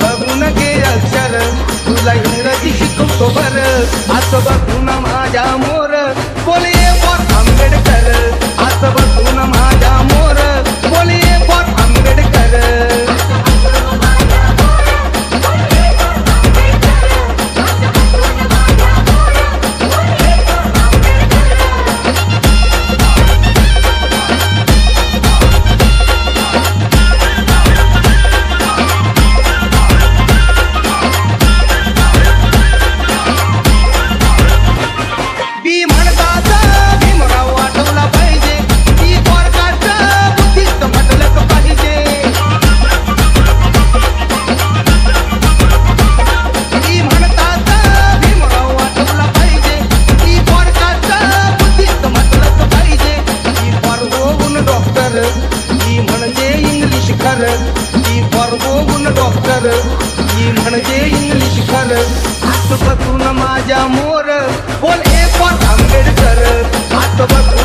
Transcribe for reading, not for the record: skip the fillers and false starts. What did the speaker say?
बघून घे अक्षर तुला इंग्रजी शिकवतो बर असं बघून माझ्या मोर बोलिये फॉर आंबेडकर असं बघून माझ्या मोर बोलिये फॉर आंबेडकर ती फॉर्मोगुण डॉक्टर ही म्हणजे इंग्लिश खर हात बघून माझ्या मोर बोल ए फॉर आंबेडकर हात बघून